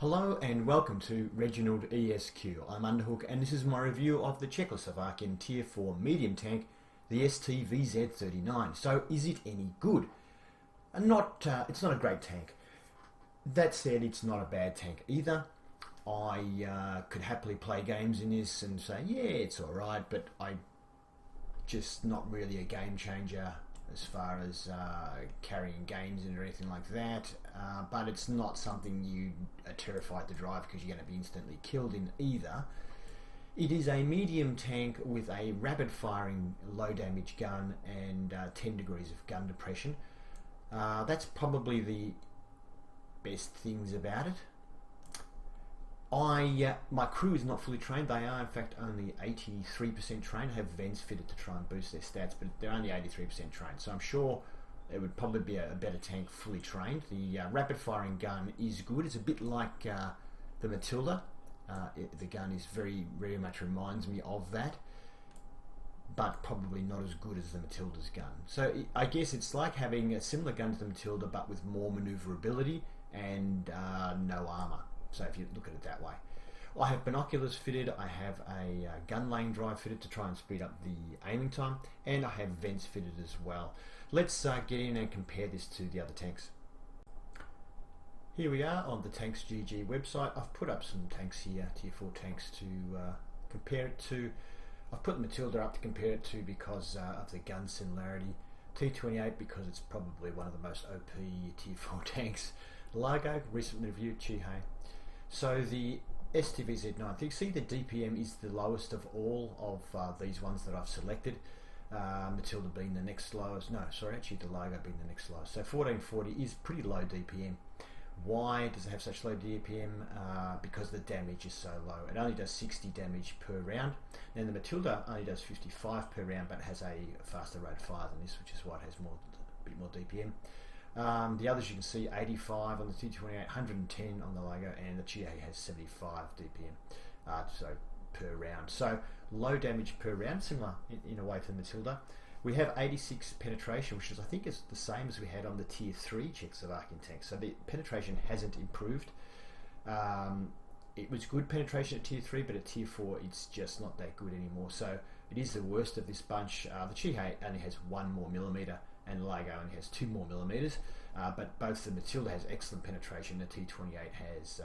Hello and welcome to Reginaldesq. I'm Underhook and this is my review of the Czechoslovakian Tier 4 medium tank, the STVZ-39. So is it any good? It's not a great tank. That said, it's not a bad tank either. I could happily play games in this and say, yeah, it's alright, but I'm just not really a game changer as far as carrying games in or anything like that, but it's not something you are terrified to drive because you're going to be instantly killed in either. It is a medium tank with a rapid firing low damage gun and 10 degrees of gun depression. That's probably the best things about it. My crew is not fully trained. They are in fact only 83% trained. I have vents fitted to try and boost their stats, but they're only 83% trained. So I'm sure it would probably be a better tank fully trained. The rapid firing gun is good. It's a bit like the Matilda. The gun is very much reminds me of that, but probably not as good as the Matilda's gun. So I guess it's like having a similar gun to the Matilda, but with more maneuverability and no armor. So if you look at it that way. I have binoculars fitted, I have a gun lane drive fitted to try and speed up the aiming time, and I have vents fitted as well. Let's get in and compare this to the other tanks. Here we are on the Tanks GG website. I've put up some tanks here, tier 4 tanks to compare it to. I've put the Matilda up to compare it to because of the gun similarity. T28 because it's probably one of the most OP tier 4 tanks. Largo, recently reviewed, Chihai. So the STVZ-9, you see the DPM is the lowest of all of these ones that I've selected. Matilda being the next lowest. No, sorry, actually the Largo being the next lowest. So 1440 is pretty low DPM. Why does it have such low DPM? Because the damage is so low. It only does 60 damage per round. Now the Matilda only does 55 per round, but has a faster rate of fire than this, which is why it has a bit more DPM. The others you can see 85 on the T28, 110 on the Largo, and the Chihai has 75 DPM so per round. So low damage per round, similar in a way to the Matilda. We have 86 penetration, which is I think is the same as we had on the Tier 3 Czechoslovakian tank. So the penetration hasn't improved. It was good penetration at Tier 3, but at Tier 4 it's just not that good anymore. So it is the worst of this bunch. The Chihai only has 1 more millimeter, and Largo only has 2 more millimeters, but both the Matilda has excellent penetration, the T28 has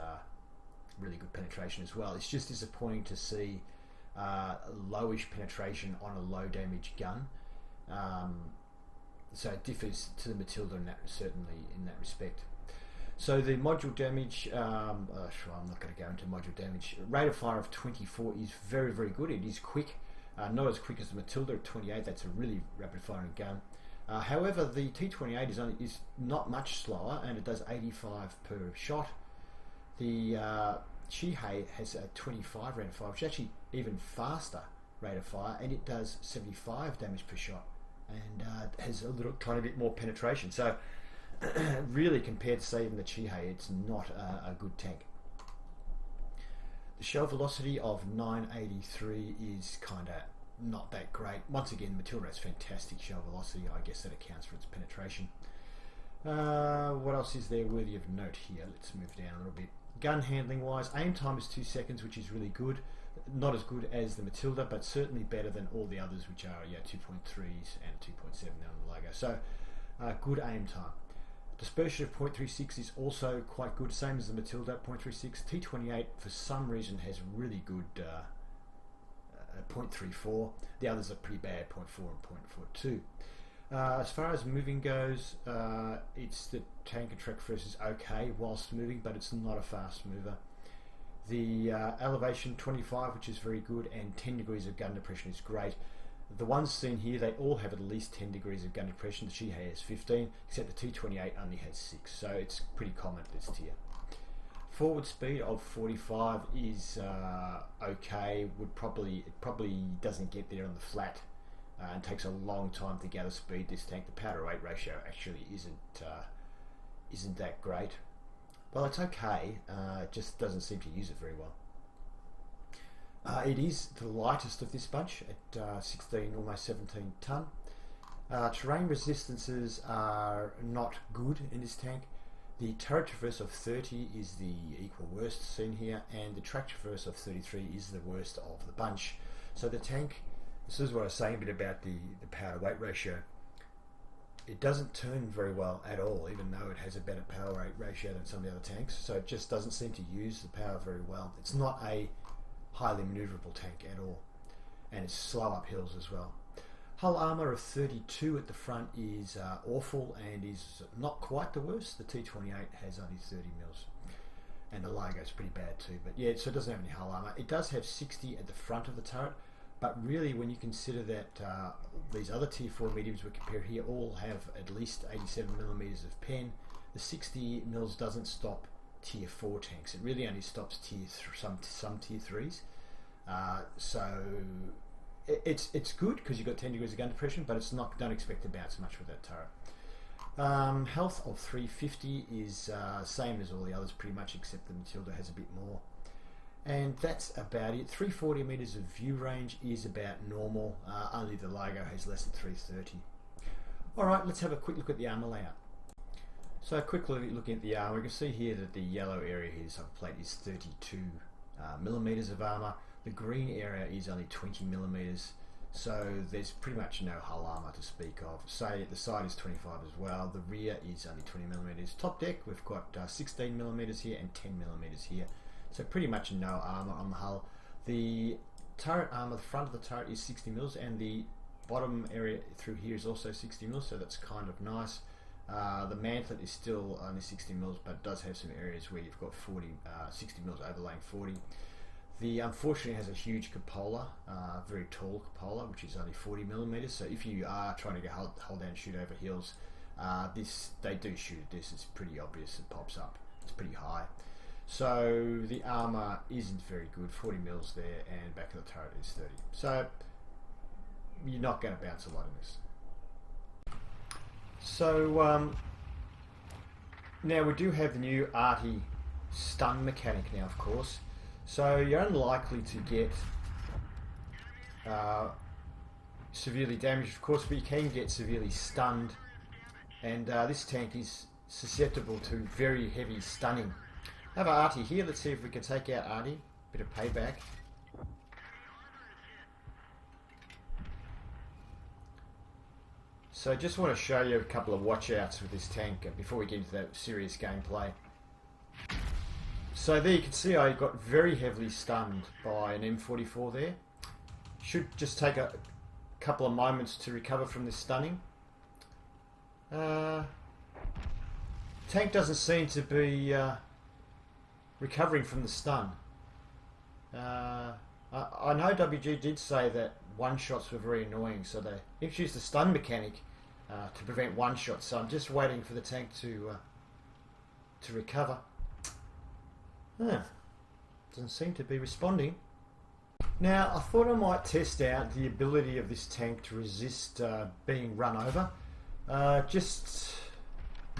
really good penetration as well. It's just disappointing to see lowish penetration on a low damage gun. So it differs to the Matilda certainly in that respect. So the module damage, I'm not going to go into module damage. Rate of fire of 24 is very good. It is quick, not as quick as the Matilda at 28. That's a really rapid firing gun. However, the T28 is not much slower, and it does 85 per shot. The Chihai has a 25 rate of fire, which is actually even faster rate of fire, and it does 75 damage per shot, and has a tiny bit more penetration. So, really, compared to say even the Chihai, it's not a good tank. The shell velocity of 983 is kind of not that great. Once again, Matilda has fantastic shell velocity. I guess that accounts for its penetration. What else is there worthy of note here? Let's move down a little bit. Gun handling wise, aim time is 2 seconds, which is really good. Not as good as the Matilda, but certainly better than all the others, which are 2.3s and 2.7 on the Largo. So good aim time. Dispersion of 0.36 is also quite good, same as the Matilda, 0.36. T28 for some reason has really good 0.34. The others are pretty bad, 0.4 and 0.42. As far as moving goes, it's the tank and track first is okay whilst moving, but it's not a fast mover. The elevation 25, which is very good, and 10 degrees of gun depression is great. The ones seen here, they all have at least 10 degrees of gun depression. The Chihai has 15, except the T28 only has 6, so it's pretty common at this tier. Forward speed of 45 is okay. It probably doesn't get there on the flat, and takes a long time to gather speed. This tank, the power to weight ratio actually isn't that great. Well, it's okay. It just doesn't seem to use it very well. It is the lightest of this bunch at 16, almost 17 ton. Terrain resistances are not good in this tank. The turret traverse of 30 is the equal worst seen here, and the track traverse of 33 is the worst of the bunch. So the tank, this is what I was saying a bit about the power to weight ratio. It doesn't turn very well at all, even though it has a better power weight ratio than some of the other tanks. So it just doesn't seem to use the power very well. It's not a highly manoeuvrable tank at all, and it's slow up hills as well. Hull armour of 32 at the front is awful and is not quite the worst. The T28 has only 30 mils, and the Largo is pretty bad too. But yeah, so it doesn't have any hull armour. It does have 60 at the front of the turret, but really when you consider that these other tier 4 mediums we compare here all have at least 87mm of pen, the 60 mils doesn't stop tier 4 tanks. It really only stops some tier 3s. So it's good because you've got 10 degrees of gun depression, but it's not. Don't expect to bounce much with that turret. Health of 350 is same as all the others pretty much, except the Matilda has a bit more. And that's about it. 340 meters of view range is about normal. Only the Largo has less than 330. Alright, let's have a quick look at the armour layout. So quickly looking at the armour, we can see here that the yellow area here, subplate, is 32 millimeters of armour. The green area is only 20 millimeters, so there's pretty much no hull armour to speak of. Say the side is 25 as well. The rear is only 20 millimeters. Top deck, we've got 16 millimeters here and 10 millimeters here. So pretty much no armour on the hull. The turret armour, the front of the turret is 60 mils, and the bottom area through here is also 60 mils, so that's kind of nice. The mantlet is still only 60 mils, but it does have some areas where you've got 60 mils overlaying 40. The unfortunately has a huge cupola, very tall cupola, which is only 40 millimeters. So if you are trying to go hold down and shoot over hills, they do shoot at this. It's pretty obvious. It pops up. It's pretty high. So the armour isn't very good. 40 mils there, and back of the turret is 30. So you're not going to bounce a lot in this. So now we do have the new arty stun mechanic now, of course. So you're unlikely to get severely damaged, of course, but you can get severely stunned, and this tank is susceptible to very heavy stunning. I have Artie here. Let's see if we can take out Artie. Bit of payback. So just want to show you a couple of watch-outs with this tank before we get into that serious gameplay. So there you can see I got very heavily stunned by an M44 there. Should just take a couple of moments to recover from this stunning. Tank doesn't seem to be recovering from the stun. I know WG did say that one-shots were very annoying, so they introduced the stun mechanic to prevent one-shots. So I'm just waiting for the tank to recover. Doesn't seem to be responding. Now, I thought I might test out the ability of this tank to resist being run over. Just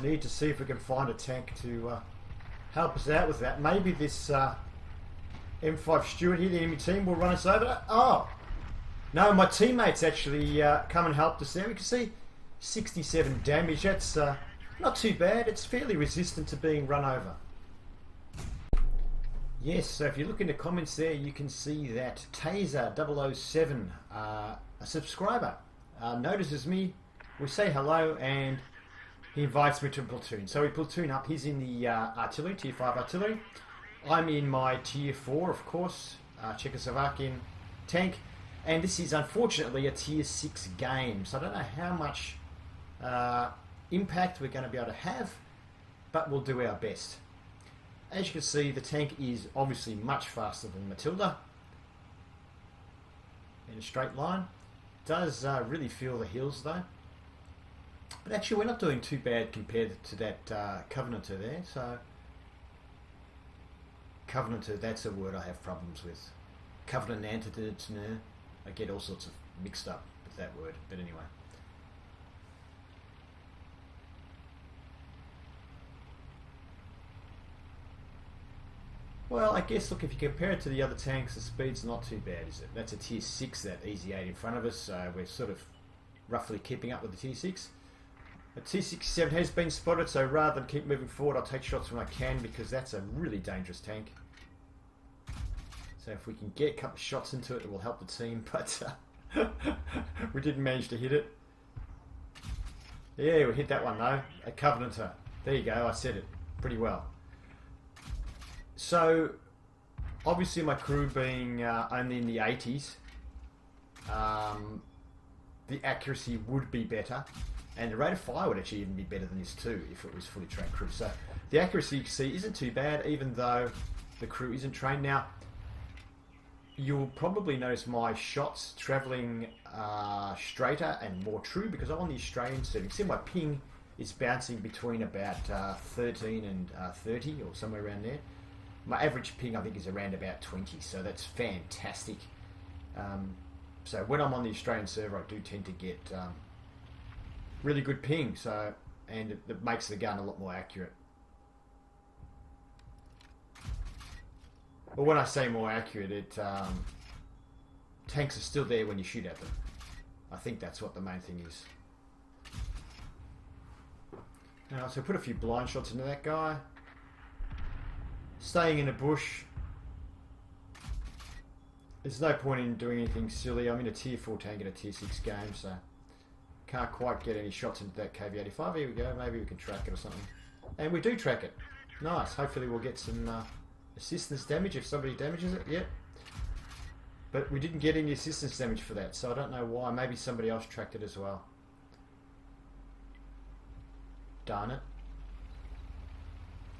need to see if we can find a tank to help us out with that. Maybe this M5 Stuart here, the enemy team, will run us over. Oh! No, my teammates actually come and helped us there. We can see 67 damage. That's not too bad. It's fairly resistant to being run over. Yes, so if you look in the comments there, you can see that Taser007, a subscriber, notices me. We say hello, and he invites me to a platoon. So we platoon up. He's in the artillery, tier 5 artillery. I'm in my tier 4, of course, Czechoslovakian tank. And this is unfortunately a tier 6 game. So I don't know how much impact we're going to be able to have, but we'll do our best. As you can see, the tank is obviously much faster than Matilda in a straight line. Does really feel the hills though. But actually we're not doing too bad compared to that Covenanter there. So Covenanter, that's a word I have problems with. Covenanter, I get all sorts of mixed up with that word, but anyway. Well, I guess, look, if you compare it to the other tanks, the speed's not too bad, is it? That's a tier 6, that Easy 8 in front of us, so we're sort of roughly keeping up with the tier 6. A T-67 has been spotted, so rather than keep moving forward, I'll take shots when I can, because that's a really dangerous tank. So if we can get a couple of shots into it, it will help the team, but we didn't manage to hit it. Yeah, we hit that one though. A Covenanter. There you go, I said it pretty well. So, obviously my crew being only in the 80s, the accuracy would be better, and the rate of fire would actually even be better than this too if it was fully trained crew. So the accuracy you can see isn't too bad, even though the crew isn't trained. Now, you'll probably notice my shots travelling straighter and more true because I'm on the Australian server. You can see my ping is bouncing between about 13 and 30 or somewhere around there. My average ping I think is around about 20, so that's fantastic. So when I'm on the Australian server, I do tend to get really good ping, and it makes the gun a lot more accurate. But when I say more accurate, tanks are still there when you shoot at them. I think that's what the main thing is. So put a few blind shots into that guy. Staying in a bush. There's no point in doing anything silly. I'm in a tier 4 tank in a tier 6 game, so can't quite get any shots into that KV-85. Here we go. Maybe we can track it or something. And we do track it. Nice. Hopefully we'll get some assistance damage if somebody damages it. Yep. But we didn't get any assistance damage for that, so I don't know why. Maybe somebody else tracked it as well. Darn it.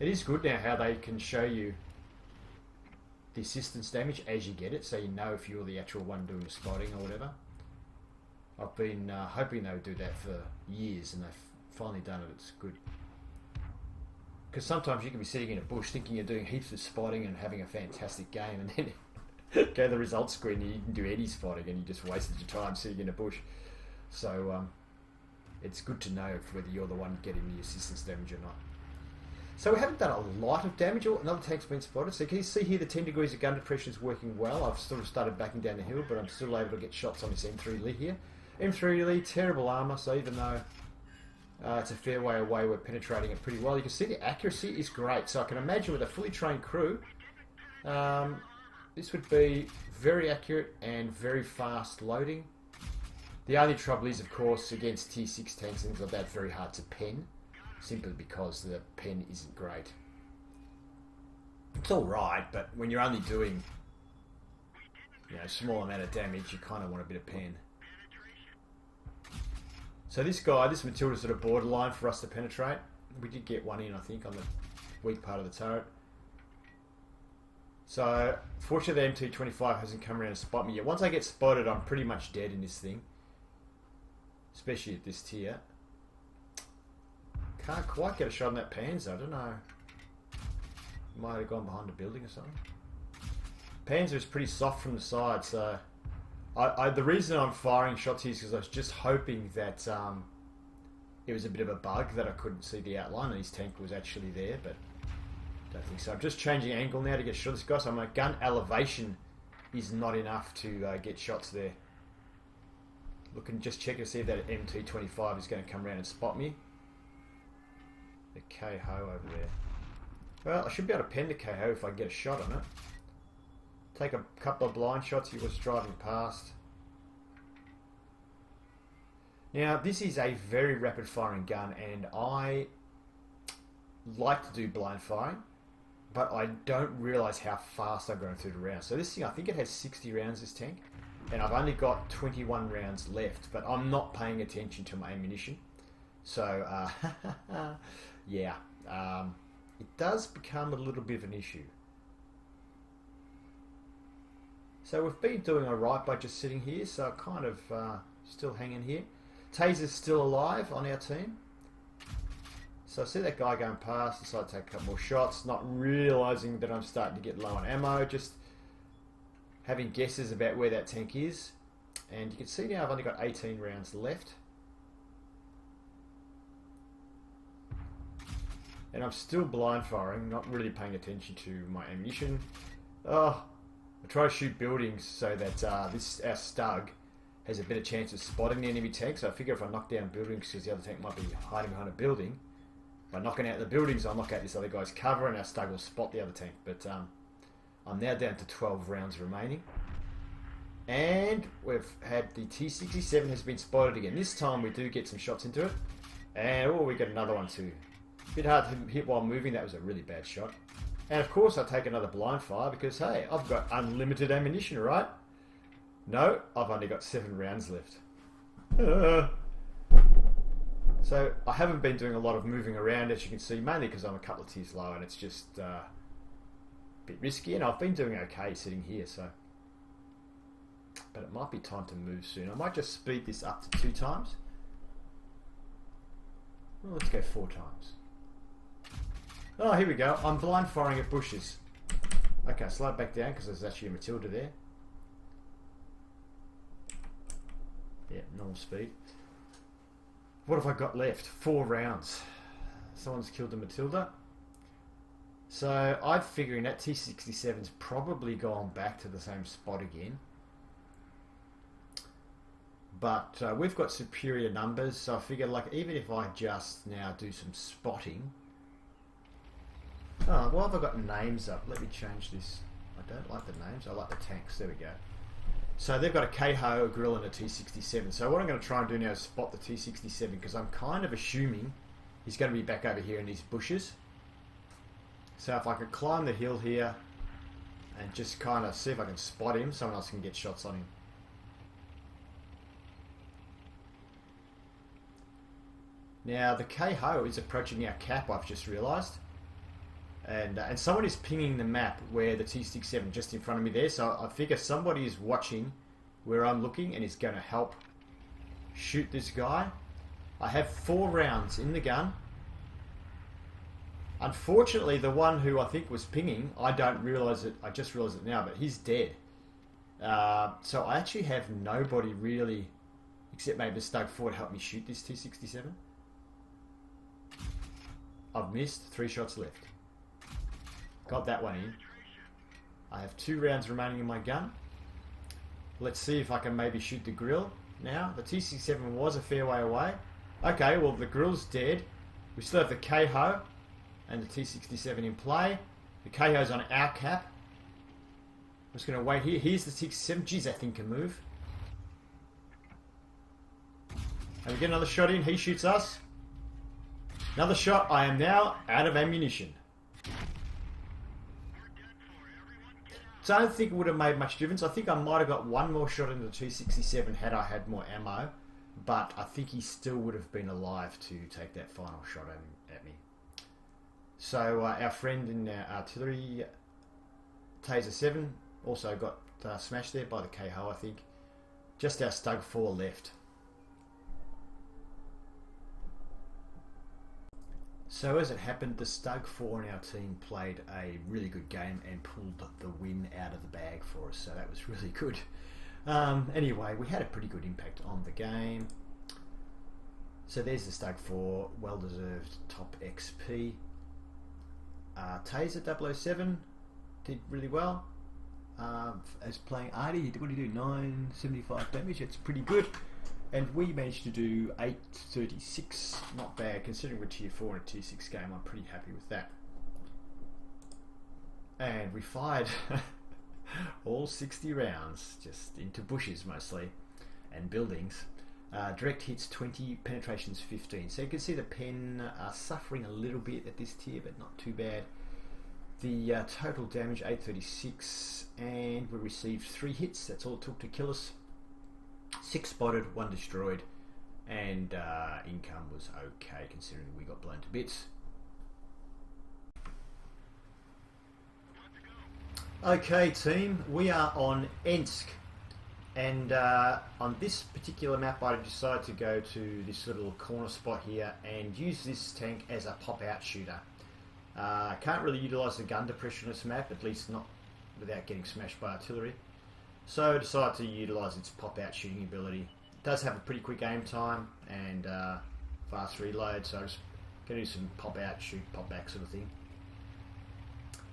It is good now how they can show you the assistance damage as you get it, so you know if you're the actual one doing the spotting or whatever. I've been hoping they would do that for years, and they've finally done it. It's good. Because sometimes you can be sitting in a bush thinking you're doing heaps of spotting and having a fantastic game, and then go to the results screen and you didn't do any spotting and you just wasted your time sitting in a bush. So it's good to know whether you're the one getting the assistance damage or not. So we haven't done a lot of damage. Another tank's been spotted. So can you see here the 10 degrees of gun depression is working well. I've sort of started backing down the hill, but I'm still able to get shots on this M3 Lee here. M3 Lee, terrible armour, so even though it's a fair way away, we're penetrating it pretty well. You can see the accuracy is great. So I can imagine with a fully trained crew, this would be very accurate and very fast loading. The only trouble is, of course, against tier 6 tanks and things like that, it's very hard to pen, simply because the pen isn't great. It's alright, but when you're only doing a small amount of damage, you kind of want a bit of pen. So this Matilda's sort of borderline for us to penetrate. We did get one in, I think, on the weak part of the turret. So, fortunately the MT-25 hasn't come around and spot me yet. Once I get spotted, I'm pretty much dead in this thing. Especially at this tier. Can't quite get a shot on that Panzer, I don't know. Might have gone behind a building or something. Panzer is pretty soft from the side, so... the reason I'm firing shots here is because I was just hoping that it was a bit of a bug that I couldn't see the outline and his tank was actually there, but don't think so. I'm just changing angle now to get a shot of this guy, so my gun elevation is not enough to get shots there. Look and just check to see if that MT-25 is going to come around and spot me. The KO over there. Well, I should be able to pen the KO if I get a shot on it. Take a couple of blind shots. He was driving past. Now, this is a very rapid firing gun, and I like to do blind firing, but I don't realise how fast I'm going through the rounds. So this thing, I think it has 60 rounds, this tank, and I've only got 21 rounds left, but I'm not paying attention to my ammunition. So, yeah, it does become a little bit of an issue. So we've been doing alright by just sitting here, so kind of still hanging here. Taser's still alive on our team. So I see that guy going past, decided to take a couple more shots, not realising that I'm starting to get low on ammo, just having guesses about where that tank is. And you can see now I've only got 18 rounds left. And I'm still blind firing, not really paying attention to my ammunition. Oh, I try to shoot buildings so that our Stug has a better chance of spotting the enemy tank. So I figure if I knock down buildings, because the other tank might be hiding behind a building, by knocking out the buildings, I'll knock out this other guy's cover, and our Stug will spot the other tank. But I'm now down to 12 rounds remaining. And we've had the T67 has been spotted again. This time we do get some shots into it. And oh, we get another one too. Bit hard to hit while moving. That was a really bad shot. And of course I take another blind fire because, hey, I've got unlimited ammunition, right? No, I've only got 7 rounds left. So I haven't been doing a lot of moving around, as you can see, mainly because I'm a couple of tiers low and it's just a bit risky. And I've been doing okay sitting here, so. But it might be time to move soon. I might just speed this up to 2 times. Well, let's go 4 times. Oh, here we go. I'm blind firing at bushes. Okay, slow it back down because there's actually a Matilda there. Yeah, normal speed. What have I got left? 4 rounds. Someone's killed the Matilda. So I'm figuring that T67's probably gone back to the same spot again. But we've got superior numbers, so I figure like even if I just now do some spotting. Oh, why have I got names up? Let me change this. I don't like the names, I like the tanks. There we go. So they've got a KO, a grill and a T67. So what I'm going to try and do now is spot the T67 because I'm kind of assuming he's going to be back over here in these bushes. So if I could climb the hill here and just kind of see if I can spot him, someone else can get shots on him. Now the KO is approaching our cap, I've just realised. And someone is pinging the map where the T67 just in front of me there. So I figure somebody is watching where I'm looking and is going to help shoot this guy. I have 4 rounds in the gun. Unfortunately, the one who I think was pinging, I don't realise it. I just realised it now, but he's dead. So I actually have nobody really, except maybe the Stug 4 to help me shoot this T67. I've missed. 3 shots left. Got that one in. I have 2 rounds remaining in my gun. Let's see if I can maybe shoot the grill now. The T67 was a fair way away. Okay, well the grill's dead. We still have the KO and the T67 in play. The KO's on our cap. I'm just going to wait here. Here's the T67. Jeez, that thing can move. And we get another shot in. He shoots us. Another shot. I am now out of ammunition. So I don't think it would have made much difference. I think I might have got 1 more shot into the T67 had I had more ammo. But I think he still would have been alive to take that final shot at me. So our friend in our artillery, Taser 7, also got smashed there by the KO, I think. Just our Stug 4 left. So as it happened, the Stug 4 in our team played a really good game and pulled the win out of the bag for us, so that was really good. Anyway, we had a pretty good impact on the game. So there's the Stug 4, well-deserved top XP. Taser 007 did really well. As playing Artie, what did he do? 975 damage, it's pretty good. And we managed to do 836, not bad, considering we're tier 4 in a tier 6 game. I'm pretty happy with that. And we fired all 60 rounds, just into bushes mostly, and buildings. Direct hits 20, penetrations 15. So you can see the pen suffering a little bit at this tier, but not too bad. The total damage 836, and we received 3 hits. That's all it took to kill us. 6 spotted, 1 destroyed, and income was okay considering we got blown to bits. Okay team, we are on Ensk, and on this particular map I decided to go to this little corner spot here and use this tank as a pop-out shooter. I can't really utilise the gun depression on this map, at least not without getting smashed by artillery. So I decided to utilise its pop-out shooting ability. It does have a pretty quick aim time and fast reload, so I'm just going to do some pop-out, shoot, pop-back sort of thing.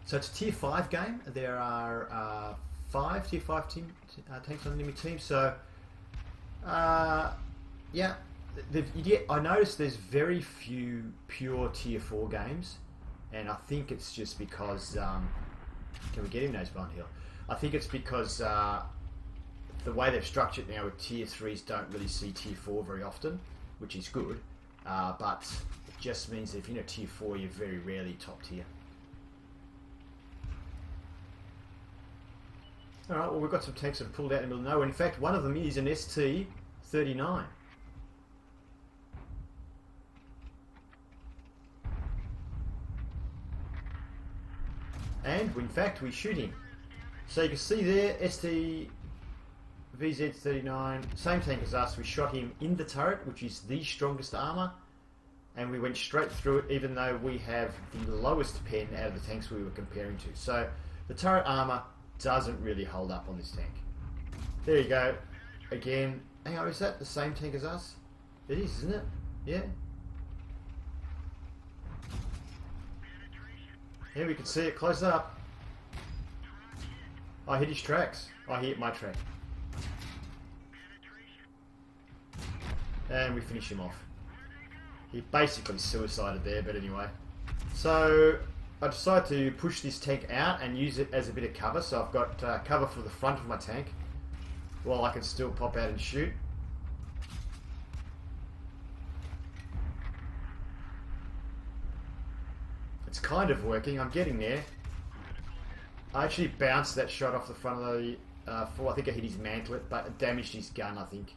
So it's a tier 5 game. There are 5 tier 5 tanks on the enemy team, so Yeah, I noticed there's very few pure tier 4 games, and I think it's just because can we get him, Nosebone Hill? I think it's because the way they've structured now with tier 3s don't really see tier 4 very often, which is good, but it just means that if you're in a tier 4 you're very rarely top tier. Alright, well we've got some tanks that have pulled out in the middle of nowhere. In fact, one of them is an ST-39. And in fact we shoot him. So you can see there, ST-VZ-39, same tank as us. We shot him in the turret, which is the strongest armour, and we went straight through it even though we have the lowest pen out of the tanks we were comparing to. So the turret armour doesn't really hold up on this tank. There you go. Again, hang on, is that the same tank as us? It is, isn't it? Yeah. Here we can see it close up. I hit his tracks. I hit my track. And we finish him off. He basically suicided there, but anyway. So I decided to push this tank out and use it as a bit of cover. So I've got cover for the front of my tank while I can still pop out and shoot. It's kind of working. I'm getting there. I actually bounced that shot off the front of the full. I think I hit his mantlet, but it damaged his gun, I think.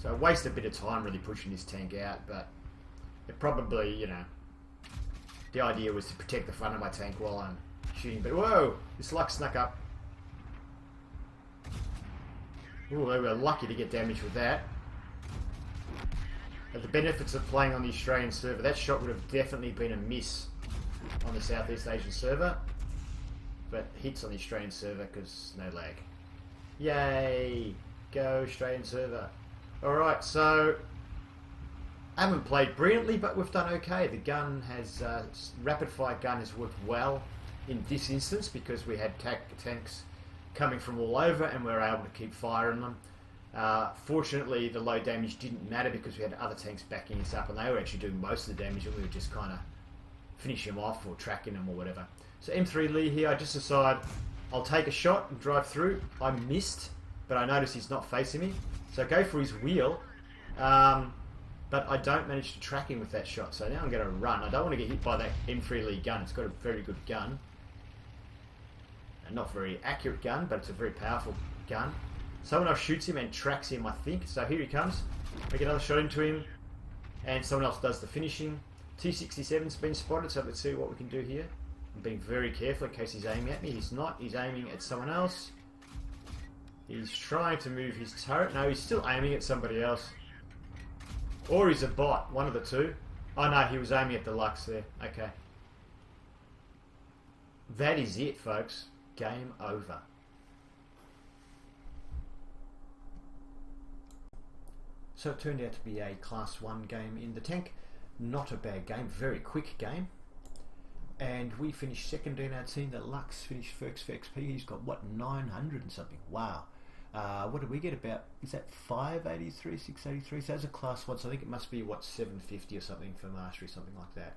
So I wasted a bit of time really pushing this tank out, but it probably, you know, the idea was to protect the front of my tank while I'm shooting. But whoa, this luck snuck up. Ooh, they were lucky to get damaged with that. But the benefits of playing on the Australian server, that shot would have definitely been a miss on the Southeast Asian server, but hits on the Australian server because no lag. Yay! Go Australian server. Alright, so I haven't played brilliantly, but we've done okay. The gun has, rapid fire gun has worked well in this instance because we had tanks coming from all over and we were able to keep firing them. Fortunately, the low damage didn't matter because we had other tanks backing us up and they were actually doing most of the damage and we were just kind of finishing them off or tracking them or whatever. So M3 Lee here, I just decide I'll take a shot and drive through. I missed, but I notice he's not facing me. So I go for his wheel, but I don't manage to track him with that shot. So now I'm going to run. I don't want to get hit by that M3 Lee gun. It's got a very good gun. And not very accurate gun, but it's a very powerful gun. Someone else shoots him and tracks him, I think. So here he comes. I get another shot into him. And someone else does the finishing. T-67's been spotted, so let's see what we can do here. I'm being very careful in case he's aiming at me. He's not. He's aiming at someone else. He's trying to move his turret. No, he's still aiming at somebody else. Or he's a bot. One of the two. Oh no, he was aiming at the Lux there. Okay. That is it, folks. Game over. So it turned out to be a Class 1 game in the tank. Not a bad game, very quick game. And we finished second in our team. The Lux finished first for XP. He's got, what, 900 and something. Wow. What did we get about, is that 583, 683? So that's a Class 1, so I think it must be, what, 750 or something for Mastery, something like that.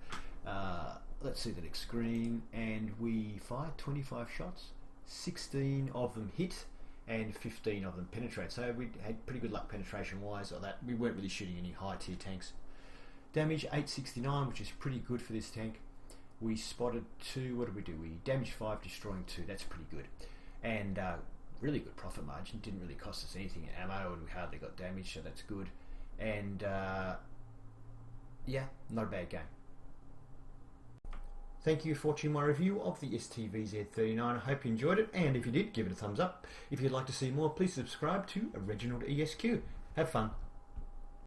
Let's see the next screen. And we fired 25 shots. 16 of them hit. And 15 of them penetrate. So we had pretty good luck penetration wise or that. We weren't really shooting any high tier tanks. Damage 869, which is pretty good for this tank. We spotted 2, what did we do? We damaged 5, destroying 2. That's pretty good. And really good profit margin. Didn't really cost us anything in ammo and we hardly got damaged, so that's good. And yeah, not a bad game. Thank you for watching my review of the ST-VZ-39. I hope you enjoyed it, and if you did, give it a thumbs up. If you'd like to see more, please subscribe to Reginaldesq. Have fun.